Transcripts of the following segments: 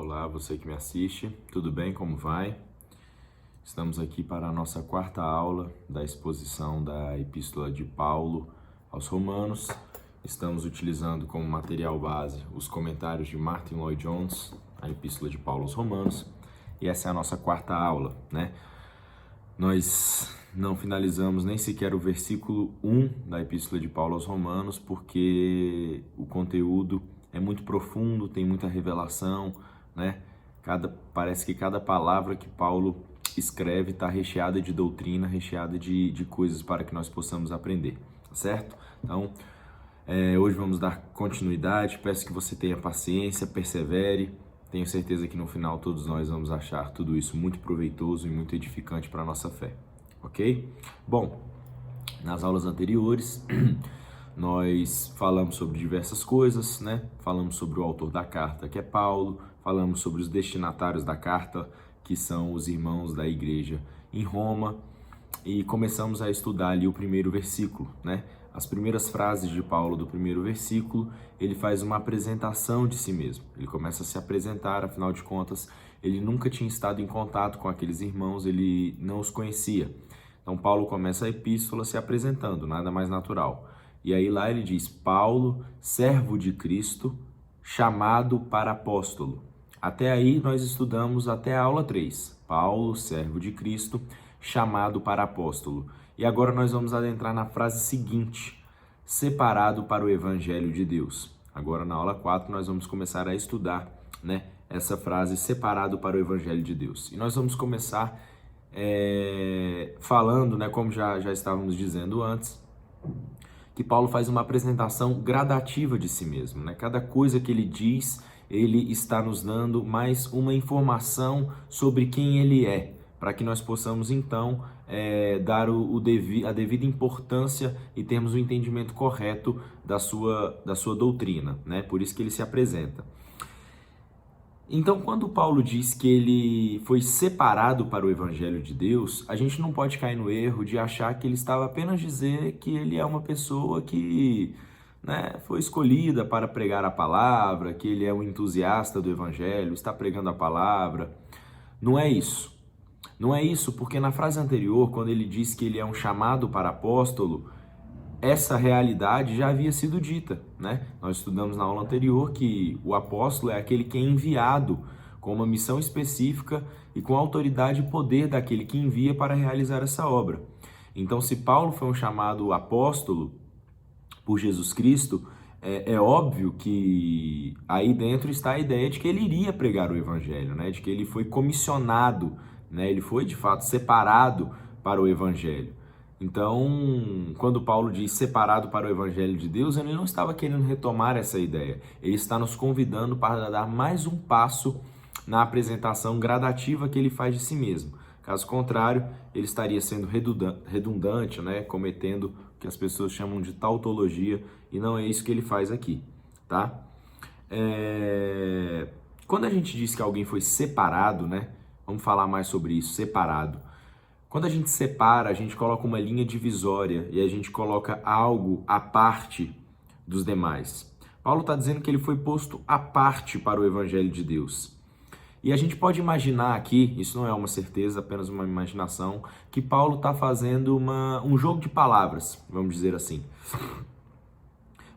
Olá, você que me assiste, tudo bem? Como vai? Estamos aqui para a nossa quarta aula da exposição da Epístola de Paulo aos Romanos. Estamos utilizando como material base os comentários de Martin Lloyd-Jones, a Epístola de Paulo aos Romanos, e essa é a nossa quarta aula, né? Nós não finalizamos nem sequer o versículo 1 da Epístola de Paulo aos Romanos, porque o conteúdo é muito profundo, tem muita revelação, né? Parece que cada palavra que Paulo escreve está recheada de doutrina, recheada de coisas para que nós possamos aprender, tá certo? Então, hoje vamos dar continuidade, peço que você tenha paciência, persevere. Tenho certeza que no final todos nós vamos achar tudo isso muito proveitoso e muito edificante para a nossa fé, ok? Bom, nas aulas anteriores nós falamos sobre diversas coisas, né? Falamos sobre o autor da carta, que é Paulo, falamos sobre os destinatários da carta, que são os irmãos da igreja em Roma, e começamos a estudar ali o primeiro versículo, né? As primeiras frases de Paulo do primeiro versículo, ele faz uma apresentação de si mesmo. Ele começa a se apresentar, afinal de contas, ele nunca tinha estado em contato com aqueles irmãos, ele não os conhecia. Então Paulo começa a epístola se apresentando, nada mais natural. E aí lá ele diz, Paulo, servo de Cristo, chamado para apóstolo. Até aí nós estudamos até a aula 3. Paulo, servo de Cristo, chamado para apóstolo. E agora nós vamos adentrar na frase seguinte, separado para o Evangelho de Deus. Agora na aula 4 nós vamos começar a estudar, né, essa frase, separado para o Evangelho de Deus. E nós vamos começar falando, né, como já estávamos dizendo antes, que Paulo faz uma apresentação gradativa de si mesmo, né? Cada coisa que ele diz, ele está nos dando mais uma informação sobre quem ele é, para que nós possamos então dar a devida importância e termos o entendimento correto da sua doutrina, né? Por isso que ele se apresenta. Então, quando Paulo diz que ele foi separado para o Evangelho de Deus, a gente não pode cair no erro de achar que ele estava apenas dizer que ele é uma pessoa que, né, foi escolhida para pregar a palavra, que ele é um entusiasta do Evangelho, está pregando a palavra. Não é isso. Não é isso, porque na frase anterior, quando ele diz que ele é um chamado para apóstolo, essa realidade já havia sido dita, né? Nós estudamos na aula anterior que o apóstolo é aquele que é enviado com uma missão específica e com a autoridade e poder daquele que envia para realizar essa obra. Então, se Paulo foi um chamado apóstolo por Jesus Cristo, é óbvio que aí dentro está a ideia de que ele iria pregar o evangelho, né? De que ele foi comissionado, né? Ele foi de fato separado para o evangelho. Então, quando Paulo diz separado para o Evangelho de Deus, ele não estava querendo retomar essa ideia. Ele está nos convidando para dar mais um passo na apresentação gradativa que ele faz de si mesmo. Caso contrário, ele estaria sendo redundante, né? Cometendo o que as pessoas chamam de tautologia, e não é isso que ele faz aqui, tá? Quando a gente diz que alguém foi separado, né? Vamos falar mais sobre isso, separado. Quando a gente separa, a gente coloca uma linha divisória e a gente coloca algo à parte dos demais. Paulo está dizendo que ele foi posto à parte para o Evangelho de Deus. E a gente pode imaginar aqui, isso não é uma certeza, apenas uma imaginação, que Paulo está fazendo um jogo de palavras, vamos dizer assim.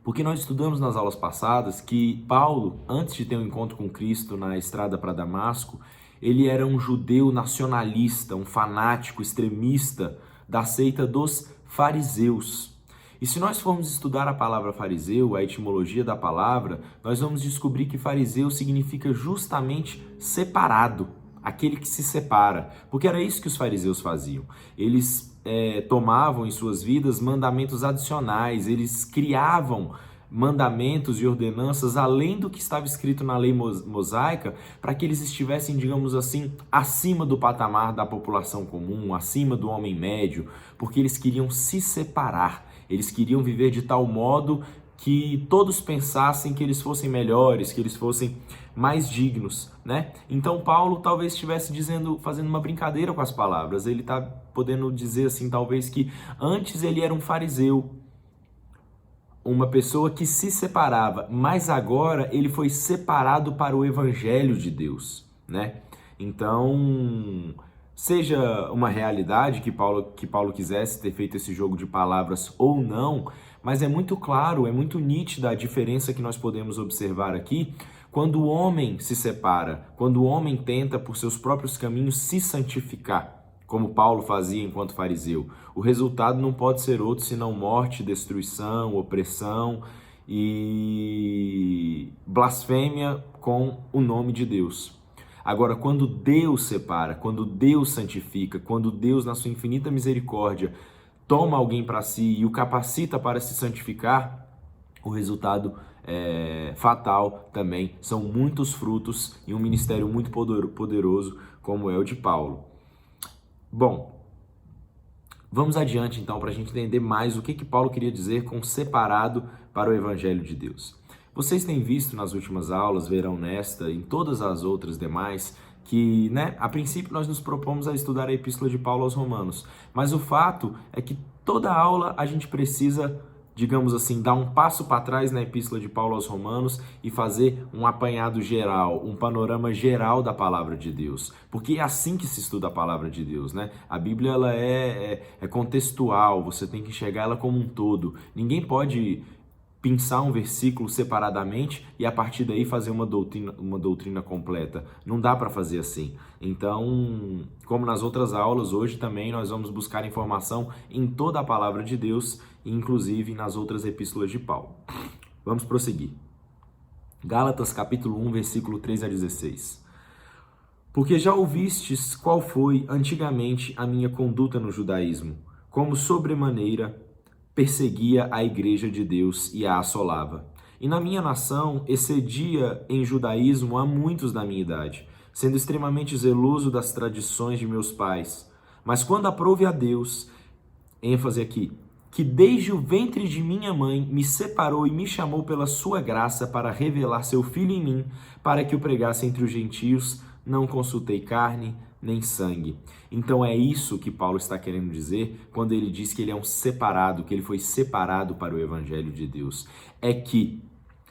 Porque nós estudamos nas aulas passadas que Paulo, antes de ter um encontro com Cristo na estrada para Damasco, ele era um judeu nacionalista, um fanático extremista da seita dos fariseus. E se nós formos estudar a palavra fariseu, a etimologia da palavra, nós vamos descobrir que fariseu significa justamente separado, aquele que se separa. Porque era isso que os fariseus faziam. Eles tomavam em suas vidas mandamentos adicionais, eles criavam mandamentos e ordenanças além do que estava escrito na lei mosaica, para que eles estivessem, digamos assim, acima do patamar da população comum, acima do homem médio, porque eles queriam se separar, eles queriam viver de tal modo que todos pensassem que eles fossem melhores, que eles fossem mais dignos, né? Então Paulo talvez estivesse fazendo uma brincadeira com as palavras, ele está podendo dizer assim, talvez que antes ele era um fariseu, uma pessoa que se separava, mas agora ele foi separado para o evangelho de Deus, né? Então, seja uma realidade que Paulo quisesse ter feito esse jogo de palavras ou não, mas é muito claro, é muito nítida a diferença que nós podemos observar aqui quando o homem se separa, quando o homem tenta por seus próprios caminhos se santificar, como Paulo fazia enquanto fariseu. O resultado não pode ser outro senão morte, destruição, opressão e blasfêmia com o nome de Deus. Agora, quando Deus separa, quando Deus santifica, quando Deus, na sua infinita misericórdia, toma alguém para si e o capacita para se santificar, o resultado fatal também. São muitos frutos e um ministério muito poderoso como é o de Paulo. Bom, vamos adiante então para a gente entender mais o que Paulo queria dizer com separado para o Evangelho de Deus. Vocês têm visto nas últimas aulas, verão nesta, em todas as outras demais, que, a princípio nós nos propomos a estudar a Epístola de Paulo aos Romanos, mas o fato é que toda aula a gente precisa, digamos assim, dar um passo para trás na Epístola de Paulo aos Romanos e fazer um apanhado geral, um panorama geral da Palavra de Deus. Porque é assim que se estuda a Palavra de Deus, né? A Bíblia ela é contextual, você tem que enxergar ela como um todo. Ninguém pode pensar um versículo separadamente e a partir daí fazer uma doutrina completa. Não dá para fazer assim. Então, como nas outras aulas, hoje também nós vamos buscar informação em toda a Palavra de Deus, inclusive nas outras epístolas de Paulo. Vamos prosseguir. Gálatas capítulo 1, versículo 3 a 16. Porque já ouvistes qual foi antigamente a minha conduta no judaísmo, como sobremaneira perseguia a igreja de Deus e a assolava. E na minha nação excedia em judaísmo a muitos da minha idade, sendo extremamente zeloso das tradições de meus pais. Mas quando aprouve a Deus, ênfase aqui, que desde o ventre de minha mãe me separou e me chamou pela sua graça para revelar seu Filho em mim, para que o pregasse entre os gentios, não consultei carne nem sangue. Então é isso que Paulo está querendo dizer quando ele diz que ele é um separado, que ele foi separado para o Evangelho de Deus. É que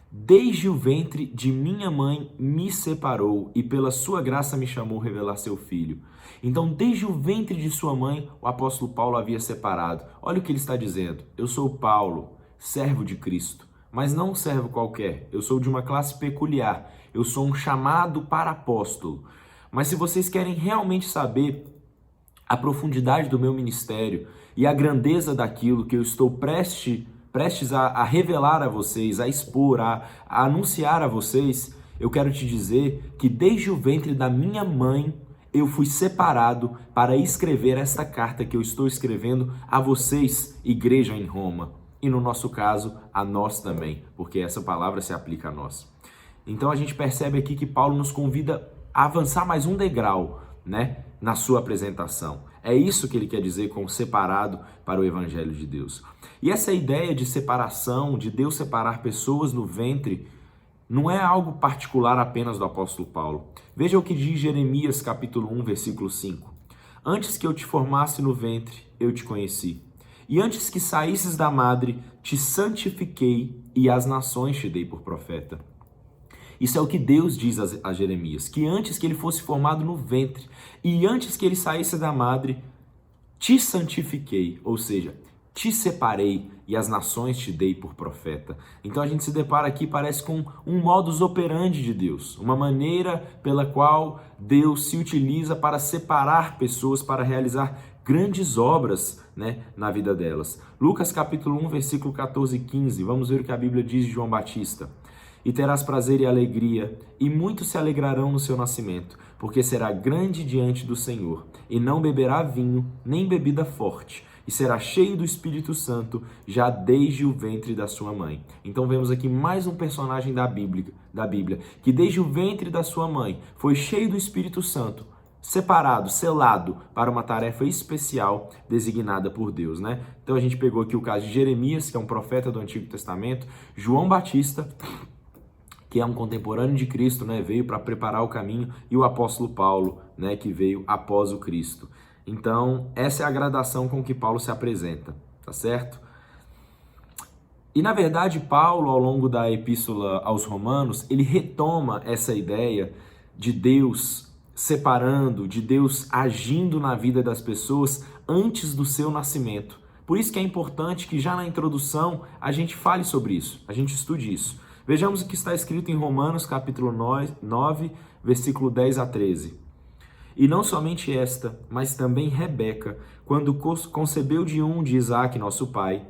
desde o ventre de minha mãe me separou e pela sua graça me chamou a revelar seu Filho. Então desde o ventre de sua mãe o apóstolo Paulo havia separado. Olha o que ele está dizendo. Eu sou Paulo, servo de Cristo, mas não um servo qualquer. Eu sou de uma classe peculiar. Eu sou um chamado para apóstolo. Mas se vocês querem realmente saber a profundidade do meu ministério e a grandeza daquilo que eu estou prestes a revelar a vocês, a expor, a anunciar a vocês, eu quero te dizer que desde o ventre da minha mãe eu fui separado para escrever esta carta que eu estou escrevendo a vocês, igreja em Roma. E no nosso caso, a nós também, porque essa palavra se aplica a nós. Então a gente percebe aqui que Paulo nos convida a avançar mais um degrau, na sua apresentação. É isso que ele quer dizer com separado para o Evangelho de Deus. E essa ideia de separação, de Deus separar pessoas no ventre, não é algo particular apenas do apóstolo Paulo. Veja o que diz Jeremias capítulo 1, versículo 5. Antes que eu te formasse no ventre, eu te conheci. E antes que saísses da madre, te santifiquei e às nações te dei por profeta. Isso é o que Deus diz a Jeremias, que antes que ele fosse formado no ventre e antes que ele saísse da madre, te santifiquei, ou seja, te separei e as nações te dei por profeta. Então a gente se depara aqui, parece com um modus operandi de Deus, uma maneira pela qual Deus se utiliza para separar pessoas, para realizar grandes obras na vida delas. Lucas capítulo 1, versículo 14 e 15, vamos ver o que a Bíblia diz de João Batista. E terás prazer e alegria, e muitos se alegrarão no seu nascimento, porque será grande diante do Senhor, e não beberá vinho, nem bebida forte, e será cheio do Espírito Santo, já desde o ventre da sua mãe. Então vemos aqui mais um personagem da Bíblia, que desde o ventre da sua mãe foi cheio do Espírito Santo, separado, selado para uma tarefa especial designada por Deus, Então a gente pegou aqui o caso de Jeremias, que é um profeta do Antigo Testamento, João Batista, que é um contemporâneo de Cristo, veio para preparar o caminho, e o apóstolo Paulo, que veio após o Cristo. Então, essa é a gradação com que Paulo se apresenta, tá certo? E na verdade, Paulo, ao longo da epístola aos Romanos, ele retoma essa ideia de Deus separando, de Deus agindo na vida das pessoas antes do seu nascimento. Por isso que é importante que já na introdução a gente fale sobre isso, a gente estude isso. Vejamos o que está escrito em Romanos capítulo 9, versículo 10 a 13. E não somente esta, mas também Rebeca, quando concebeu de Isaque, nosso pai,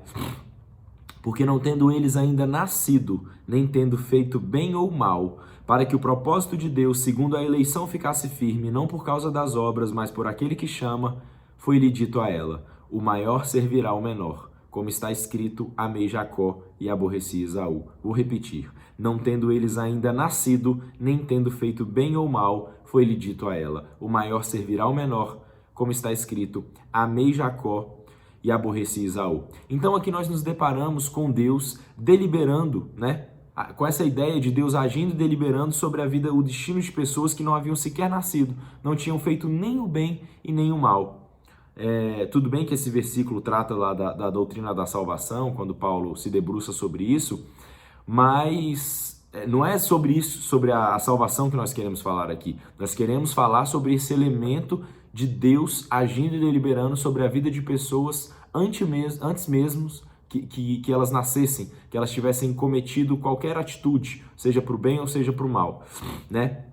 porque não tendo eles ainda nascido, nem tendo feito bem ou mal, para que o propósito de Deus, segundo a eleição, ficasse firme, não por causa das obras, mas por aquele que chama, foi-lhe dito a ela: o maior servirá ao menor. Como está escrito, amei Jacó e aborreci Esaú. Vou repetir. Não tendo eles ainda nascido, nem tendo feito bem ou mal, foi-lhe dito a ela: o maior servirá ao menor. Como está escrito, amei Jacó e aborreci Esaú. Então aqui nós nos deparamos com Deus deliberando, né? Com essa ideia de Deus agindo e deliberando sobre a vida, o destino de pessoas que não haviam sequer nascido, não tinham feito nem o bem e nem o mal. Tudo bem que esse versículo trata lá da doutrina da salvação, quando Paulo se debruça sobre isso, mas não é sobre isso, sobre a salvação que nós queremos falar aqui. Nós queremos falar sobre esse elemento de Deus agindo e deliberando sobre a vida de pessoas antes mesmo que elas nascessem, que elas tivessem cometido qualquer atitude, seja para o bem ou seja para o mal, né?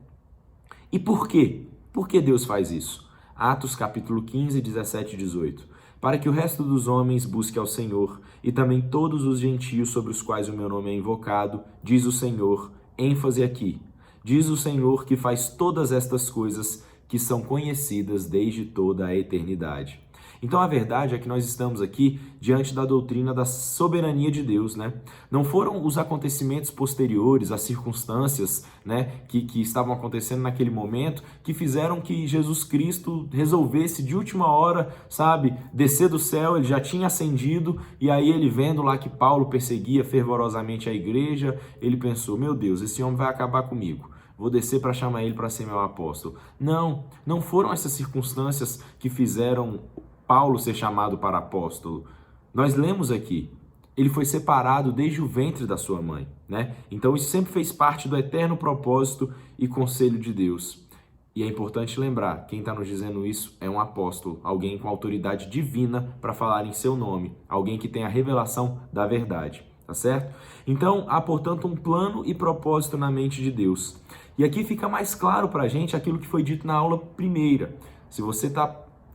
E por quê? Por que Deus faz isso? Atos capítulo 15, 17 e 18. Para que o resto dos homens busque ao Senhor, e também todos os gentios sobre os quais o meu nome é invocado, diz o Senhor, ênfase aqui. Diz o Senhor que faz todas estas coisas que são conhecidas desde toda a eternidade. Então a verdade é que nós estamos aqui diante da doutrina da soberania de Deus, né? Não foram os acontecimentos posteriores, as circunstâncias, né, que estavam acontecendo naquele momento, que fizeram que Jesus Cristo resolvesse de última hora, sabe, descer do céu. Ele já tinha ascendido, e aí ele vendo lá que Paulo perseguia fervorosamente a igreja, ele pensou: meu Deus, esse homem vai acabar comigo. Vou descer para chamar ele para ser meu apóstolo. Não foram essas circunstâncias que fizeram Paulo ser chamado para apóstolo. Nós lemos aqui, ele foi separado desde o ventre da sua mãe, né? Então isso sempre fez parte do eterno propósito e conselho de Deus. E é importante lembrar, quem está nos dizendo isso é um apóstolo, alguém com autoridade divina para falar em seu nome, alguém que tem a revelação da verdade, tá certo? Então há, portanto, um plano e propósito na mente de Deus. E aqui fica mais claro para a gente aquilo que foi dito na aula primeira. Se você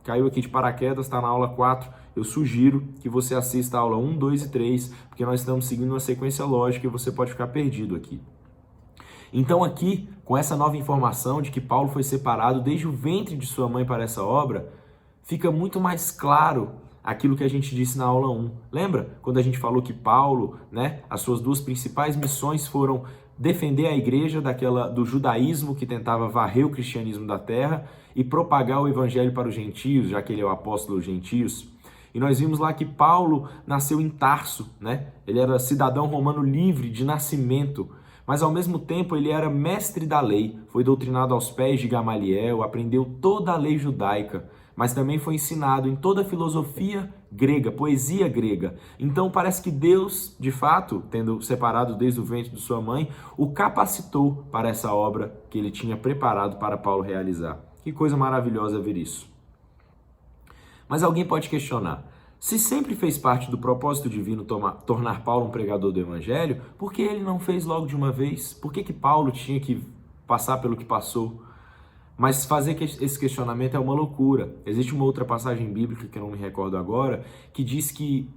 caiu aqui de paraquedas, está na aula 4, eu sugiro que você assista a aula 1, 2 e 3, porque nós estamos seguindo uma sequência lógica e você pode ficar perdido aqui. Então aqui, com essa nova informação de que Paulo foi separado desde o ventre de sua mãe para essa obra, fica muito mais claro aquilo que a gente disse na aula 1. Lembra? Quando a gente falou que Paulo, né, as suas duas principais missões foram defender a igreja do judaísmo que tentava varrer o cristianismo da terra e propagar o evangelho para os gentios, já que ele é o apóstolo dos gentios. E nós vimos lá que Paulo nasceu em Tarso, né? Ele era cidadão romano livre de nascimento, mas ao mesmo tempo ele era mestre da lei, foi doutrinado aos pés de Gamaliel, aprendeu toda a lei judaica, mas também foi ensinado em toda a filosofia grega, poesia grega. Então parece que Deus, de fato, tendo separado desde o ventre de sua mãe, o capacitou para essa obra que ele tinha preparado para Paulo realizar. Que coisa maravilhosa ver isso. Mas alguém pode questionar, se sempre fez parte do propósito divino tornar Paulo um pregador do evangelho, por que ele não fez logo de uma vez? Por que Paulo tinha que passar pelo que passou? Mas fazer esse questionamento é uma loucura. Existe uma outra passagem bíblica que eu não me recordo agora, que diz que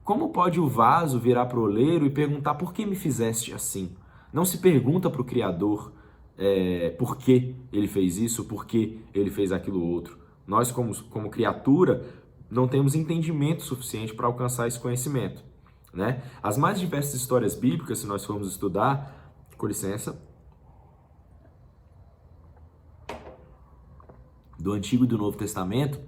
como pode o vaso virar para o oleiro e perguntar: por que me fizeste assim? Não se pergunta para o Criador por que ele fez isso, por que ele fez aquilo outro. Nós, como criatura, não temos entendimento suficiente para alcançar esse conhecimento, né? As mais diversas histórias bíblicas, se nós formos estudar, com licença, do Antigo e do Novo Testamento,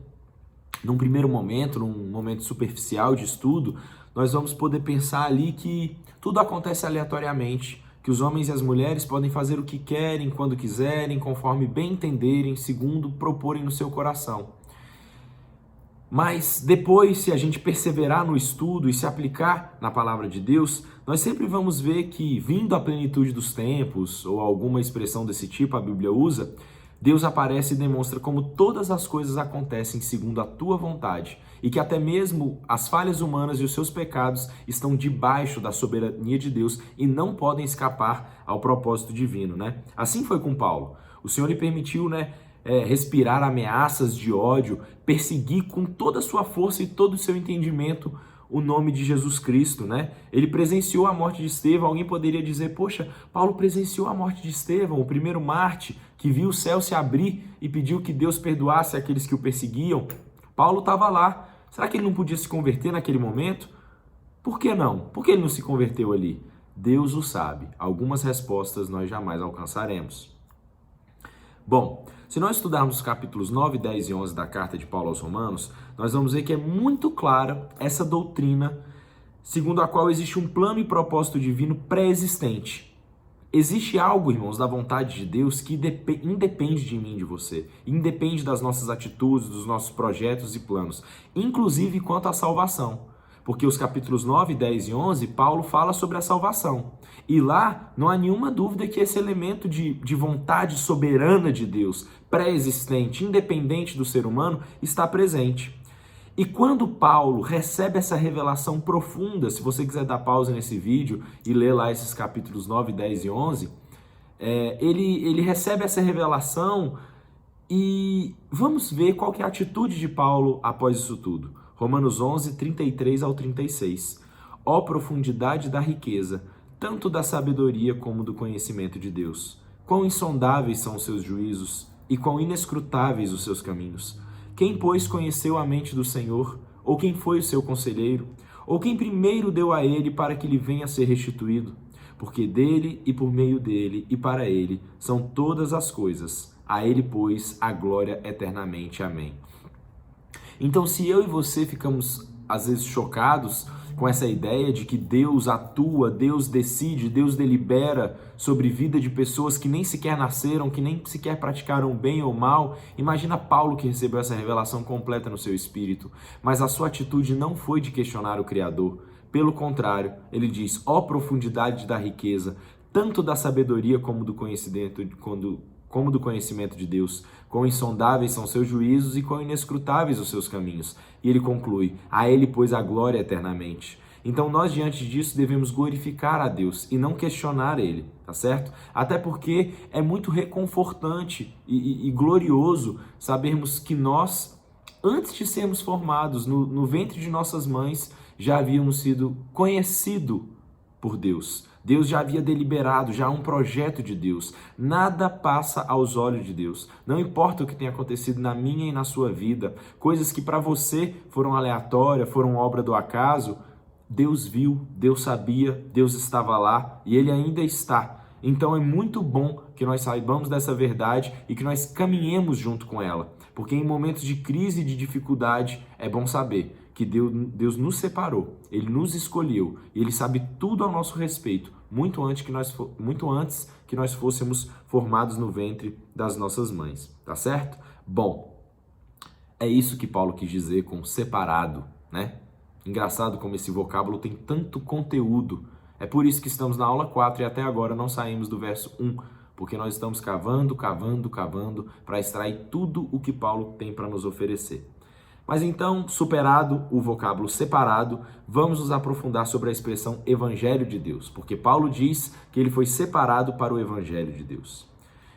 num primeiro momento, num momento superficial de estudo, nós vamos poder pensar ali que tudo acontece aleatoriamente, que os homens e as mulheres podem fazer o que querem, quando quiserem, conforme bem entenderem, segundo proporem no seu coração. Mas depois, se a gente perseverar no estudo e se aplicar na palavra de Deus, nós sempre vamos ver que, vindo a plenitude dos tempos, ou alguma expressão desse tipo a Bíblia usa, Deus aparece e demonstra como todas as coisas acontecem segundo a tua vontade e que até mesmo as falhas humanas e os seus pecados estão debaixo da soberania de Deus e não podem escapar ao propósito divino, né? Assim foi com Paulo. O Senhor lhe permitiu, respirar ameaças de ódio, perseguir com toda a sua força e todo o seu entendimento o nome de Jesus Cristo, né? Ele presenciou a morte de Estevão. Alguém poderia dizer, poxa, Paulo presenciou a morte de Estevão, o primeiro mártir que viu o céu se abrir e pediu que Deus perdoasse aqueles que o perseguiam. Paulo estava lá. Será que ele não podia se converter naquele momento? Por que não? Por que ele não se converteu ali? Deus o sabe. Algumas respostas nós jamais alcançaremos. Bom, se nós estudarmos os capítulos 9, 10 e 11 da carta de Paulo aos Romanos, nós vamos ver que é muito clara essa doutrina segundo a qual existe um plano e propósito divino pré-existente. Existe algo, irmãos, da vontade de Deus que independe de mim e de você, independe das nossas atitudes, dos nossos projetos e planos, inclusive quanto à salvação. Porque os capítulos 9, 10 e 11, Paulo fala sobre a salvação. E lá não há nenhuma dúvida que esse elemento de vontade soberana de Deus, pré-existente, independente do ser humano, está presente. E quando Paulo recebe essa revelação profunda, se você quiser dar pausa nesse vídeo e ler lá esses capítulos 9, 10 e 11, ele recebe essa revelação e vamos ver qual que é a atitude de Paulo após isso tudo. Romanos 11, 33 ao 36. Ó profundidade da riqueza, tanto da sabedoria como do conhecimento de Deus. Quão insondáveis são os seus juízos e quão inescrutáveis os seus caminhos. Quem, pois, conheceu a mente do Senhor? Ou quem foi o seu conselheiro? Ou quem primeiro deu a ele para que lhe venha a ser restituído? Porque dele e por meio dele e para ele são todas as coisas. A ele, pois, a glória eternamente. Amém. Então, se eu e você ficamos, às vezes, chocados com essa ideia de que Deus atua, Deus decide, Deus delibera sobre vida de pessoas que nem sequer nasceram, que nem sequer praticaram bem ou mal, imagina Paulo que recebeu essa revelação completa no seu espírito, mas a sua atitude não foi de questionar o Criador. Pelo contrário, ele diz, ó profundidade da riqueza, tanto da sabedoria como do conhecimento de Deus. Quão insondáveis são seus juízos e quão inescrutáveis os seus caminhos. E ele conclui, a ele, pois, a glória eternamente. Então nós, diante disso, devemos glorificar a Deus e não questionar ele, tá certo? Até porque é muito reconfortante e glorioso sabermos que nós, antes de sermos formados no ventre de nossas mães, já havíamos sido conhecidos por Deus. Deus já havia deliberado, já há um projeto de Deus. Nada passa aos olhos de Deus. Não importa o que tenha acontecido na minha e na sua vida, coisas que para você foram aleatórias, foram obra do acaso, Deus viu, Deus sabia, Deus estava lá e Ele ainda está. Então é muito bom que nós saibamos dessa verdade e que nós caminhemos junto com ela. Porque em momentos de crise e de dificuldade é bom saber que Deus nos separou, Ele nos escolheu e Ele sabe tudo ao nosso respeito, muito antes que nós fôssemos formados no ventre das nossas mães, tá certo? Bom, é isso que Paulo quis dizer com separado, né? Engraçado como esse vocábulo tem tanto conteúdo. É por isso que estamos na aula 4 e até agora não saímos do verso 1, porque nós estamos cavando para extrair tudo o que Paulo tem para nos oferecer. Mas então, superado o vocábulo separado, vamos nos aprofundar sobre a expressão Evangelho de Deus, porque Paulo diz que ele foi separado para o Evangelho de Deus.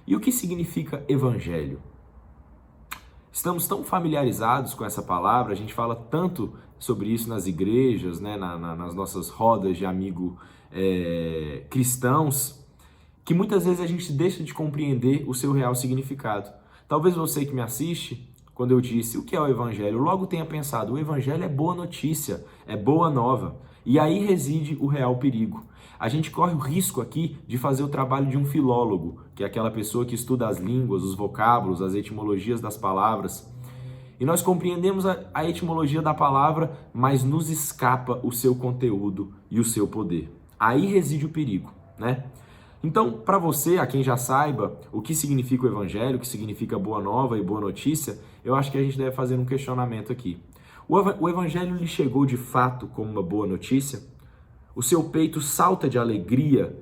E o que significa Evangelho? Estamos tão familiarizados com essa palavra, a gente fala tanto sobre isso nas igrejas, né, nas nossas rodas de amigo cristãos, que muitas vezes a gente deixa de compreender o seu real significado. Talvez você que me assiste, quando eu disse o que é o Evangelho, logo tenha pensado, o Evangelho é boa notícia, é boa nova. E aí reside o real perigo. A gente corre o risco aqui de fazer o trabalho de um filólogo, que é aquela pessoa que estuda as línguas, os vocábulos, as etimologias das palavras. E nós compreendemos a etimologia da palavra, mas nos escapa o seu conteúdo e o seu poder. Aí reside o perigo, né? Então, para você, a quem já saiba o que significa o Evangelho, o que significa boa nova e boa notícia, eu acho que a gente deve fazer um questionamento aqui. O evangelho lhe chegou de fato como uma boa notícia? O seu peito salta de alegria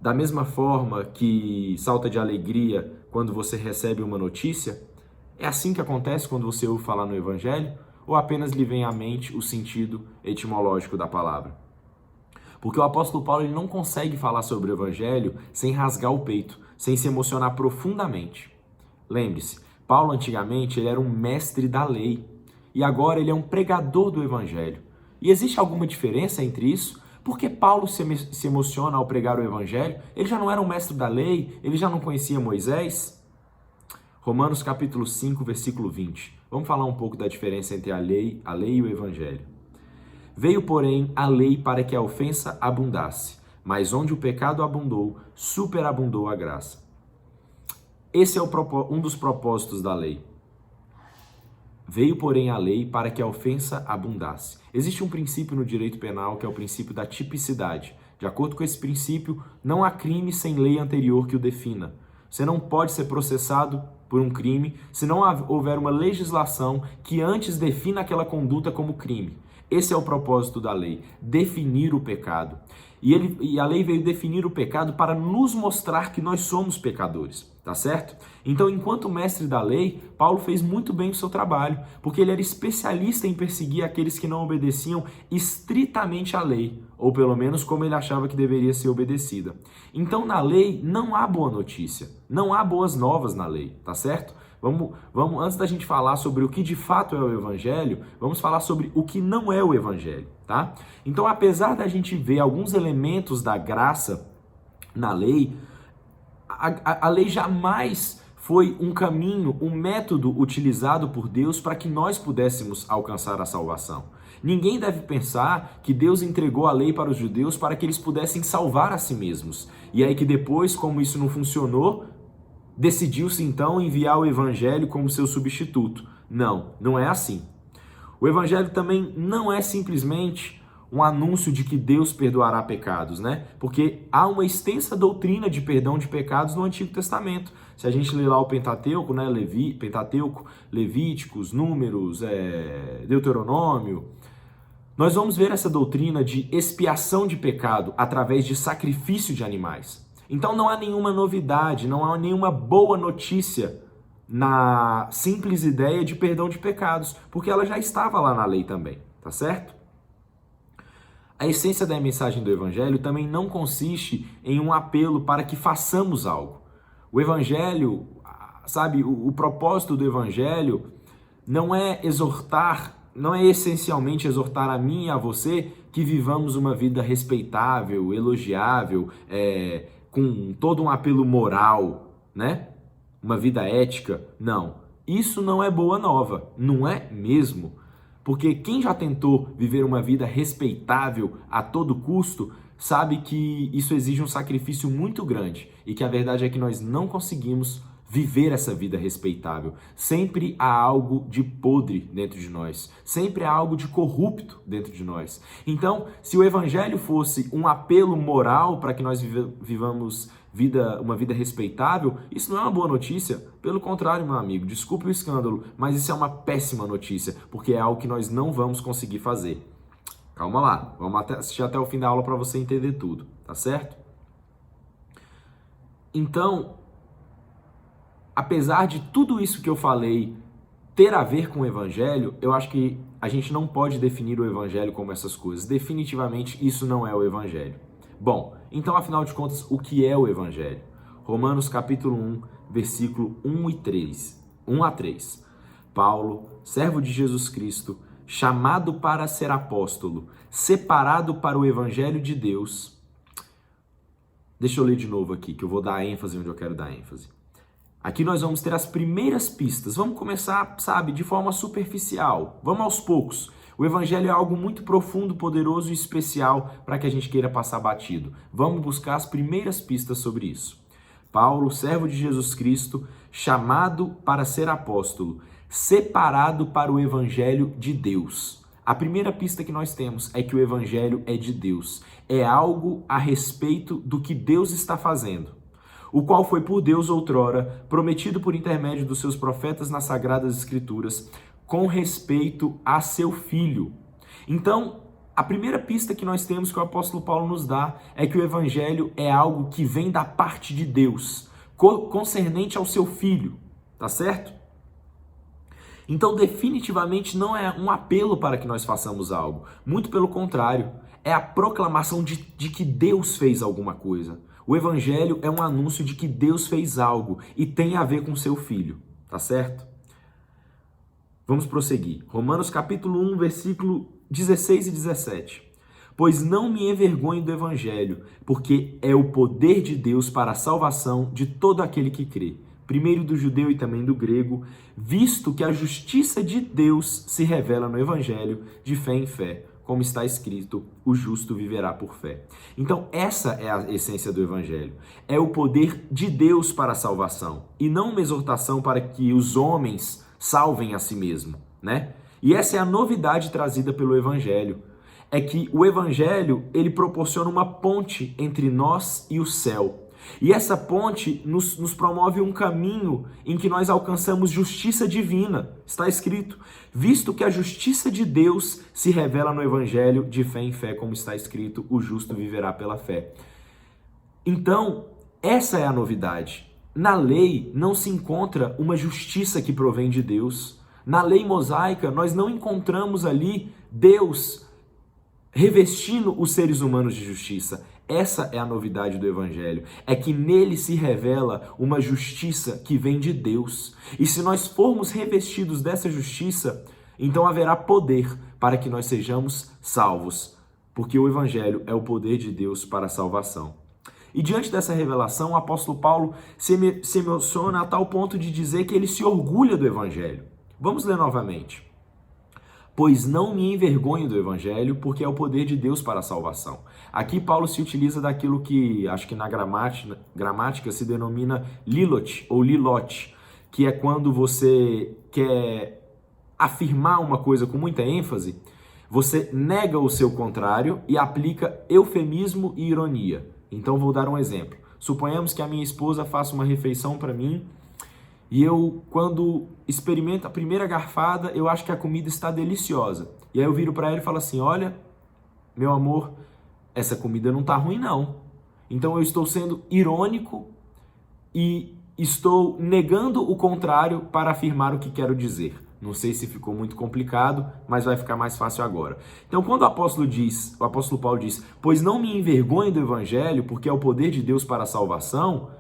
da mesma forma que salta de alegria quando você recebe uma notícia? É assim que acontece quando você ouve falar no evangelho? Ou apenas lhe vem à mente o sentido etimológico da palavra? Porque o apóstolo Paulo ele não consegue falar sobre o evangelho sem rasgar o peito, sem se emocionar profundamente. Lembre-se, Paulo antigamente ele era um mestre da lei e agora ele é um pregador do evangelho. E existe alguma diferença entre isso? Por que Paulo se emociona ao pregar o evangelho? Ele já não era um mestre da lei? Ele já não conhecia Moisés? Romanos capítulo 5, versículo 20. Vamos falar um pouco da diferença entre a lei e o evangelho. Veio, porém, a lei para que a ofensa abundasse, mas onde o pecado abundou, superabundou a graça. Esse é um dos propósitos da lei. Veio, porém, a lei para que a ofensa abundasse. Existe um princípio no direito penal que é o princípio da tipicidade. De acordo com esse princípio, não há crime sem lei anterior que o defina. Você não pode ser processado por um crime se não houver uma legislação que antes defina aquela conduta como crime. Esse é o propósito da lei, definir o pecado. E a lei veio definir o pecado para nos mostrar que nós somos pecadores, tá certo? Então, enquanto mestre da lei, Paulo fez muito bem o seu trabalho, porque ele era especialista em perseguir aqueles que não obedeciam estritamente à lei, ou pelo menos como ele achava que deveria ser obedecida. Então, na lei, não há boa notícia, não há boas novas na lei, tá certo? Vamos, antes da gente falar sobre o que de fato é o evangelho, vamos falar sobre o que não é o evangelho, tá? Então, apesar da gente ver alguns elementos da graça na lei, a lei jamais foi um caminho, um método utilizado por Deus para que nós pudéssemos alcançar a salvação. Ninguém deve pensar que Deus entregou a lei para os judeus para que eles pudessem salvar a si mesmos. E aí que depois, como isso não funcionou, decidiu-se então enviar o evangelho como seu substituto. Não, não é assim. O evangelho também não é simplesmente um anúncio de que Deus perdoará pecados, né? Porque há uma extensa doutrina de perdão de pecados no Antigo Testamento. Se a gente ler lá o Pentateuco, né? Pentateuco, Levíticos, Números, Deuteronômio, nós vamos ver essa doutrina de expiação de pecado através de sacrifício de animais. Então não há nenhuma novidade, não há nenhuma boa notícia na simples ideia de perdão de pecados, porque ela já estava lá na lei também, tá certo? A essência da mensagem do evangelho também não consiste em um apelo para que façamos algo. O evangelho, sabe, o propósito do evangelho não é exortar, não é essencialmente exortar a mim e a você que vivamos uma vida respeitável, elogiável, com todo um apelo moral, né? Uma vida ética. Não, isso não é boa nova, não é mesmo. Porque quem já tentou viver uma vida respeitável a todo custo, sabe que isso exige um sacrifício muito grande e que a verdade é que nós não conseguimos viver essa vida respeitável. Sempre há algo de podre dentro de nós, sempre há algo de corrupto dentro de nós. Então, se o evangelho fosse um apelo moral para que nós vivamos uma vida respeitável, isso não é uma boa notícia. Pelo contrário, meu amigo, desculpe o escândalo, mas isso é uma péssima notícia, porque é algo que nós não vamos conseguir fazer. Calma lá, vamos assistir até o fim da aula para você entender tudo, tá certo? Então, apesar de tudo isso que eu falei ter a ver com o evangelho, eu acho que a gente não pode definir o evangelho como essas coisas. Definitivamente isso não é o evangelho. Bom, então afinal de contas, o que é o evangelho? Romanos capítulo 1, versículo 1 a 3. Paulo, servo de Jesus Cristo, chamado para ser apóstolo, separado para o evangelho de Deus. Deixa eu ler de novo aqui, que eu vou dar ênfase onde eu quero dar ênfase. Aqui nós vamos ter as primeiras pistas. Vamos começar, sabe, de forma superficial. Vamos aos poucos. O evangelho é algo muito profundo, poderoso e especial para que a gente queira passar batido. Vamos buscar as primeiras pistas sobre isso. Paulo, servo de Jesus Cristo, chamado para ser apóstolo, separado para o evangelho de Deus. A primeira pista que nós temos é que o evangelho é de Deus. É algo a respeito do que Deus está fazendo, o qual foi por Deus outrora, prometido por intermédio dos seus profetas nas Sagradas Escrituras, com respeito a seu filho. Então, a primeira pista que nós temos que o apóstolo Paulo nos dá é que o evangelho é algo que vem da parte de Deus, concernente ao seu filho, tá certo? Então, definitivamente não é um apelo para que nós façamos algo, muito pelo contrário, é a proclamação de que Deus fez alguma coisa. O evangelho é um anúncio de que Deus fez algo e tem a ver com seu filho, tá certo? Vamos prosseguir. Romanos capítulo 1, versículo 16 e 17. Pois não me envergonho do evangelho, porque é o poder de Deus para a salvação de todo aquele que crê, primeiro do judeu e também do grego, visto que a justiça de Deus se revela no evangelho de fé em fé, como está escrito, o justo viverá por fé. Então essa é a essência do evangelho, é o poder de Deus para a salvação, e não uma exortação para que os homens salvem a si mesmo, né? E essa é a novidade trazida pelo evangelho, é que o evangelho, ele proporciona uma ponte entre nós e o céu. E essa ponte nos promove um caminho em que nós alcançamos justiça divina. Está escrito, visto que a justiça de Deus se revela no evangelho de fé em fé, como está escrito, o justo viverá pela fé. Então, essa é a novidade. Na lei não se encontra uma justiça que provém de Deus. Na lei mosaica, nós não encontramos ali Deus revestindo os seres humanos de justiça. Essa é a novidade do evangelho, é que nele se revela uma justiça que vem de Deus. E se nós formos revestidos dessa justiça, então haverá poder para que nós sejamos salvos, porque o evangelho é o poder de Deus para a salvação. E diante dessa revelação, o apóstolo Paulo se emociona a tal ponto de dizer que ele se orgulha do evangelho. Vamos ler novamente. Pois não me envergonho do evangelho, porque é o poder de Deus para a salvação. Aqui Paulo se utiliza daquilo que, acho que na gramática se denomina lilot ou lilote, que é quando você quer afirmar uma coisa com muita ênfase, você nega o seu contrário e aplica eufemismo e ironia. Então vou dar um exemplo. Suponhamos que a minha esposa faça uma refeição para mim, e eu, quando experimento a primeira garfada, eu acho que a comida está deliciosa. E aí eu viro para ela e falo assim, olha, meu amor, essa comida não está ruim não. Então eu estou sendo irônico e estou negando o contrário para afirmar o que quero dizer. Não sei se ficou muito complicado, mas vai ficar mais fácil agora. Então quando o apóstolo Paulo diz, pois não me envergonhe do evangelho, porque é o poder de Deus para a salvação,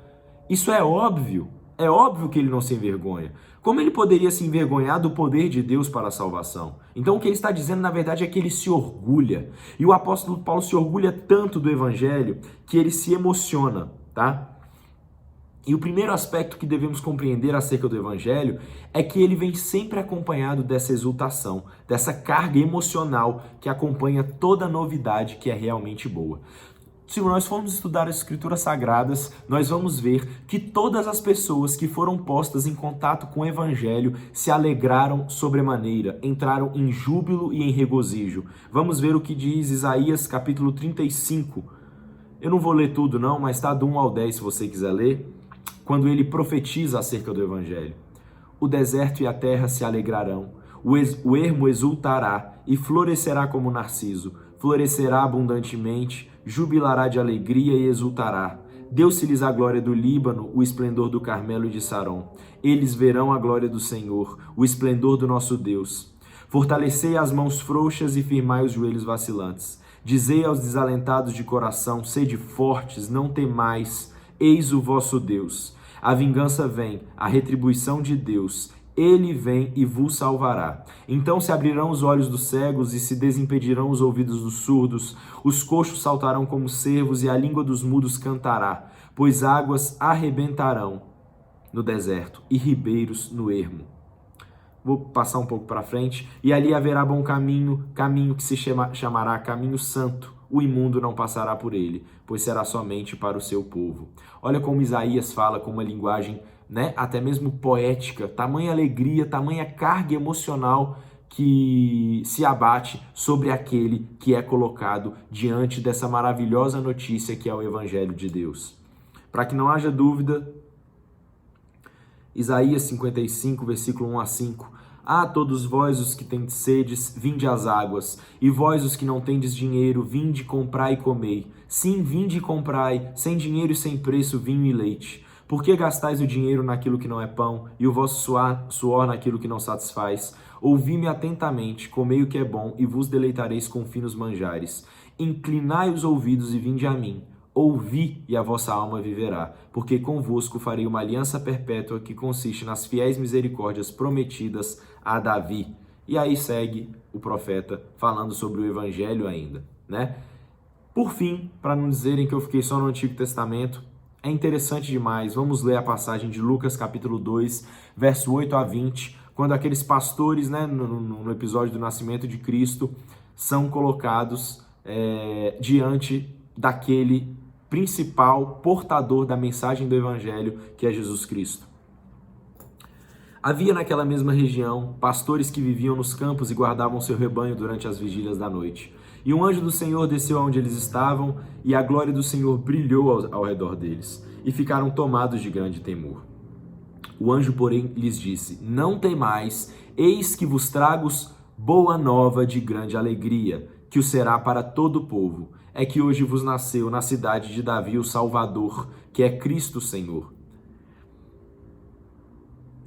isso é óbvio. É óbvio que ele não se envergonha. Como ele poderia se envergonhar do poder de Deus para a salvação? Então o que ele está dizendo, na verdade, é que ele se orgulha. E o apóstolo Paulo se orgulha tanto do evangelho que ele se emociona, tá? E o primeiro aspecto que devemos compreender acerca do evangelho é que ele vem sempre acompanhado dessa exultação, dessa carga emocional que acompanha toda novidade que é realmente boa. Se nós formos estudar as escrituras sagradas, nós vamos ver que todas as pessoas que foram postas em contato com o evangelho se alegraram sobremaneira, entraram em júbilo e em regozijo. Vamos ver o que diz Isaías capítulo 35. Eu não vou ler tudo não, mas está do 1 ao 10 se você quiser ler, quando ele profetiza acerca do evangelho. O deserto e a terra se alegrarão, o ermo exultará e florescerá como narciso, florescerá abundantemente, jubilará de alegria e exultará. Deu-se-lhes a glória do Líbano, o esplendor do Carmelo e de Saron. Eles verão a glória do Senhor, o esplendor do nosso Deus. Fortalecei as mãos frouxas e firmai os joelhos vacilantes. Dizei aos desalentados de coração, sede fortes, não temais, eis o vosso Deus. A vingança vem, a retribuição de Deus. Ele vem e vos salvará. Então se abrirão os olhos dos cegos e se desimpedirão os ouvidos dos surdos. Os coxos saltarão como cervos e a língua dos mudos cantará, pois águas arrebentarão no deserto e ribeiros no ermo. Vou passar um pouco para frente. E ali haverá bom caminho, caminho que se chamará caminho santo. O imundo não passará por ele, pois será somente para o seu povo. Olha como Isaías fala com uma linguagem, até mesmo poética, tamanha alegria, tamanha carga emocional que se abate sobre aquele que é colocado diante dessa maravilhosa notícia que é o Evangelho de Deus. Para que não haja dúvida, Isaías 55, versículo 1 a 5, Ah, todos vós os que tendes sedes, vinde às águas, e vós os que não tendes dinheiro, vinde comprai e comei. Sim, vinde e comprai, sem dinheiro e sem preço, vinho e leite. Por que gastais o dinheiro naquilo que não é pão, e o vosso suor naquilo que não satisfaz? Ouvi-me atentamente, comei o que é bom, e vos deleitareis com finos manjares. Inclinai os ouvidos e vinde a mim. Ouvi, e a vossa alma viverá, porque convosco farei uma aliança perpétua que consiste nas fiéis misericórdias prometidas a Davi. E aí segue o profeta falando sobre o evangelho ainda, né? Por fim, para não dizerem que eu fiquei só no Antigo Testamento, é interessante demais, vamos ler a passagem de Lucas capítulo 2, verso 8 a 20, quando aqueles pastores, né, no episódio do nascimento de Cristo, são colocados diante daquele principal portador da mensagem do Evangelho, que é Jesus Cristo. Havia naquela mesma região pastores que viviam nos campos e guardavam seu rebanho durante as vigílias da noite. E um anjo do Senhor desceu aonde eles estavam, e a glória do Senhor brilhou ao redor deles, e ficaram tomados de grande temor. O anjo, porém, lhes disse: Não temais, eis que vos trago boa nova de grande alegria, que o será para todo o povo. É que hoje vos nasceu na cidade de Davi o Salvador, que é Cristo Senhor.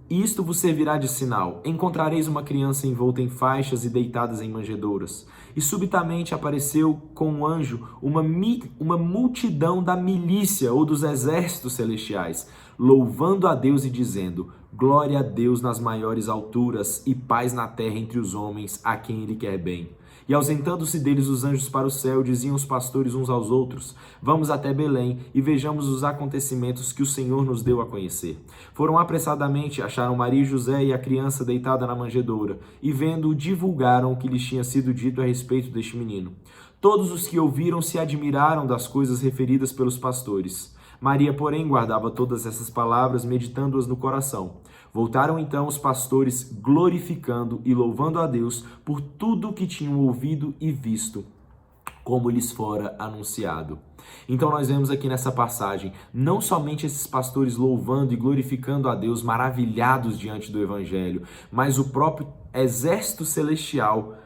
E isto vos servirá de sinal: encontrareis uma criança envolta em faixas e deitadas em manjedouras. E subitamente apareceu com um anjo uma multidão da milícia ou dos exércitos celestiais, louvando a Deus e dizendo: Glória a Deus nas maiores alturas e paz na terra entre os homens a quem Ele quer bem. E ausentando-se deles os anjos para o céu, diziam os pastores uns aos outros: Vamos até Belém e vejamos os acontecimentos que o Senhor nos deu a conhecer. Foram apressadamente, acharam Maria e José e a criança deitada na manjedoura, e vendo-o, divulgaram o que lhes tinha sido dito a respeito deste menino. Todos os que ouviram se admiraram das coisas referidas pelos pastores. Maria, porém, guardava todas essas palavras, meditando-as no coração. Voltaram então os pastores, glorificando e louvando a Deus por tudo o que tinham ouvido e visto, como lhes fora anunciado. Então nós vemos aqui nessa passagem, não somente esses pastores louvando e glorificando a Deus, maravilhados diante do Evangelho, mas o próprio exército celestial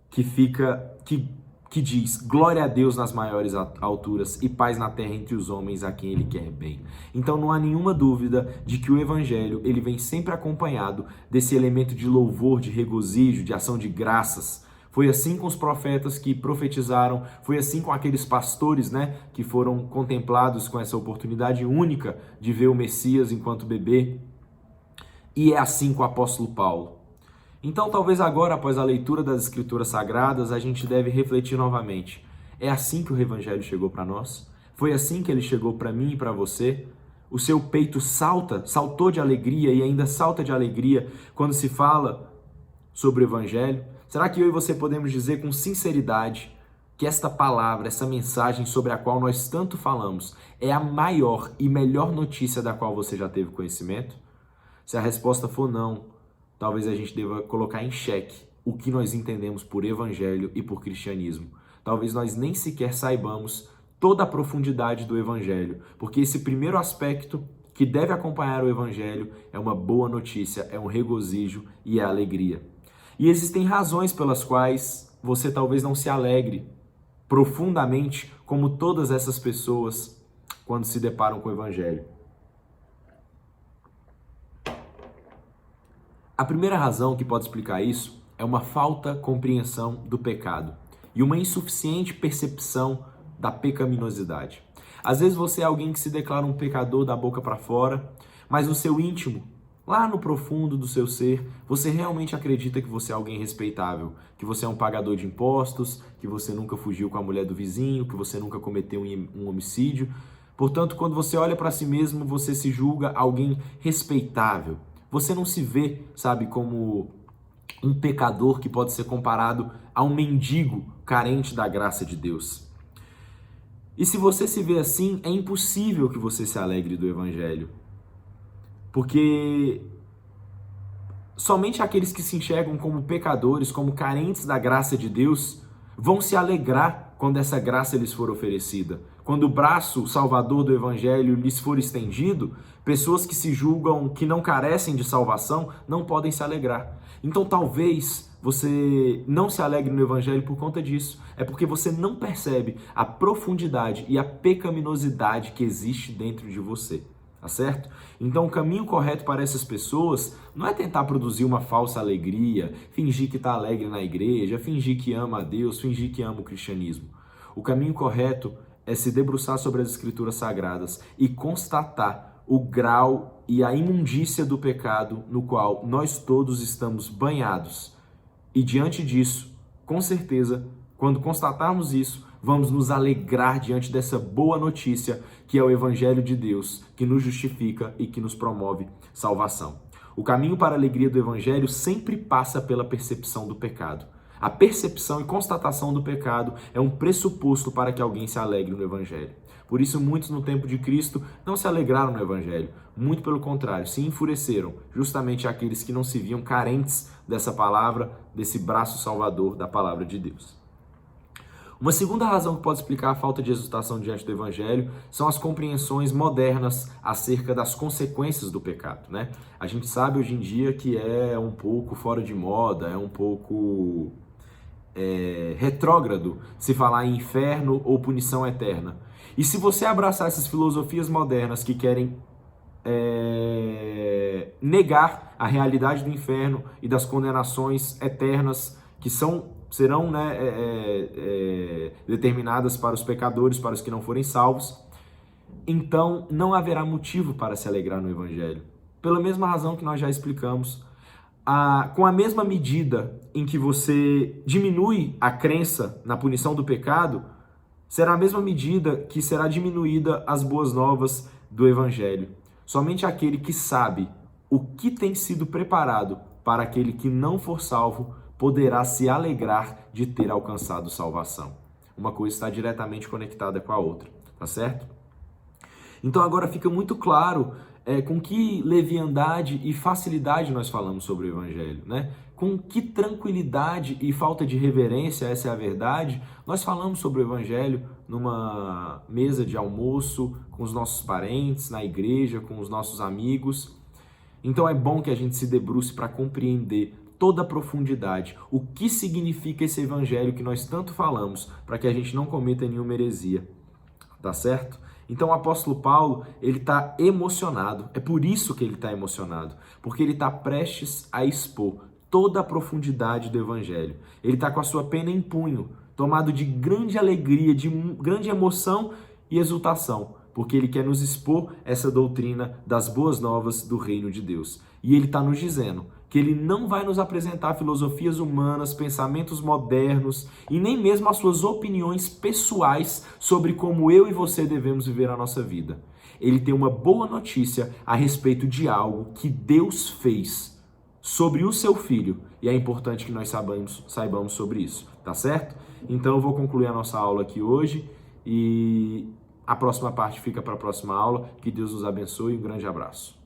que diz: glória a Deus nas maiores alturas e paz na terra entre os homens a quem Ele quer bem. Então não há nenhuma dúvida de que o Evangelho ele vem sempre acompanhado desse elemento de louvor, de regozijo, de ação de graças. Foi assim com os profetas que profetizaram, foi assim com aqueles pastores, né, que foram contemplados com essa oportunidade única de ver o Messias enquanto bebê. E é assim com o apóstolo Paulo. Então, talvez agora, após a leitura das Escrituras Sagradas, a gente deve refletir novamente. É assim que o Evangelho chegou para nós? Foi assim que ele chegou para mim e para você? O seu peito saltou de alegria e ainda salta de alegria quando se fala sobre o Evangelho? Será que eu e você podemos dizer com sinceridade que esta palavra, essa mensagem sobre a qual nós tanto falamos, é a maior e melhor notícia da qual você já teve conhecimento? Se a resposta for não, talvez a gente deva colocar em xeque o que nós entendemos por evangelho e por cristianismo. Talvez nós nem sequer saibamos toda a profundidade do evangelho, porque esse primeiro aspecto que deve acompanhar o evangelho é uma boa notícia, é um regozijo e é alegria. E existem razões pelas quais você talvez não se alegre profundamente como todas essas pessoas quando se deparam com o evangelho. A primeira razão que pode explicar isso é uma falta compreensão do pecado e uma insuficiente percepção da pecaminosidade. Às vezes você é alguém que se declara um pecador da boca para fora, mas no seu íntimo, lá no profundo do seu ser, você realmente acredita que você é alguém respeitável, que você é um pagador de impostos, que você nunca fugiu com a mulher do vizinho, que você nunca cometeu um homicídio. Portanto, quando você olha para si mesmo, você se julga alguém respeitável. Você não se vê, sabe, como um pecador que pode ser comparado a um mendigo carente da graça de Deus. E se você se vê assim, é impossível que você se alegre do Evangelho. Porque somente aqueles que se enxergam como pecadores, como carentes da graça de Deus, vão se alegrar quando essa graça lhes for oferecida, quando o braço salvador do evangelho lhes for estendido, pessoas que se julgam que não carecem de salvação não podem se alegrar. Então talvez você não se alegre no evangelho por conta disso. É porque você não percebe a profundidade e a pecaminosidade que existe dentro de você. Tá certo? Então o caminho correto para essas pessoas não é tentar produzir uma falsa alegria, fingir que está alegre na igreja, fingir que ama a Deus, fingir que ama o cristianismo. O caminho correto é se debruçar sobre as escrituras sagradas e constatar o grau e a imundícia do pecado no qual nós todos estamos banhados. E diante disso, com certeza, quando constatarmos isso, vamos nos alegrar diante dessa boa notícia que é o Evangelho de Deus, que nos justifica e que nos promove salvação. O caminho para a alegria do Evangelho sempre passa pela percepção do pecado. A percepção e constatação do pecado é um pressuposto para que alguém se alegre no Evangelho. Por isso, muitos no tempo de Cristo não se alegraram no Evangelho. Muito pelo contrário, se enfureceram, justamente aqueles que não se viam carentes dessa palavra, desse braço salvador da palavra de Deus. Uma segunda razão que pode explicar a falta de exultação diante do Evangelho são as compreensões modernas acerca das consequências do pecado, né? A gente sabe hoje em dia que é um pouco fora de moda, é um pouco retrógrado se falar em inferno ou punição eterna. E se você abraçar essas filosofias modernas que querem negar a realidade do inferno e das condenações eternas que serão determinadas para os pecadores, para os que não forem salvos, então não haverá motivo para se alegrar no Evangelho. Pela mesma razão que nós já explicamos, com a mesma medida em que você diminui a crença na punição do pecado, será a mesma medida que será diminuída as boas novas do Evangelho. Somente aquele que sabe o que tem sido preparado para aquele que não for salvo poderá se alegrar de ter alcançado salvação. Uma coisa está diretamente conectada com a outra, tá certo? Então agora fica muito claro com que leviandade e facilidade nós falamos sobre o Evangelho, né? Com que tranquilidade e falta de reverência, essa é a verdade, nós falamos sobre o Evangelho numa mesa de almoço, com os nossos parentes, na igreja, com os nossos amigos. Então é bom que a gente se debruce para compreender toda a profundidade, o que significa esse Evangelho que nós tanto falamos, para que a gente não cometa nenhuma heresia, tá certo? Então o apóstolo Paulo, ele está emocionado, é por isso que ele está emocionado, porque ele está prestes a expor toda a profundidade do Evangelho. Ele está com a sua pena em punho, tomado de grande alegria, de grande emoção e exultação, porque ele quer nos expor essa doutrina das boas novas do reino de Deus. E ele está nos dizendo que ele não vai nos apresentar filosofias humanas, pensamentos modernos e nem mesmo as suas opiniões pessoais sobre como eu e você devemos viver a nossa vida. Ele tem uma boa notícia a respeito de algo que Deus fez sobre o seu filho e é importante que nós saibamos sobre isso, tá certo? Então eu vou concluir a nossa aula aqui hoje e a próxima parte fica para a próxima aula. Que Deus nos abençoe e um grande abraço.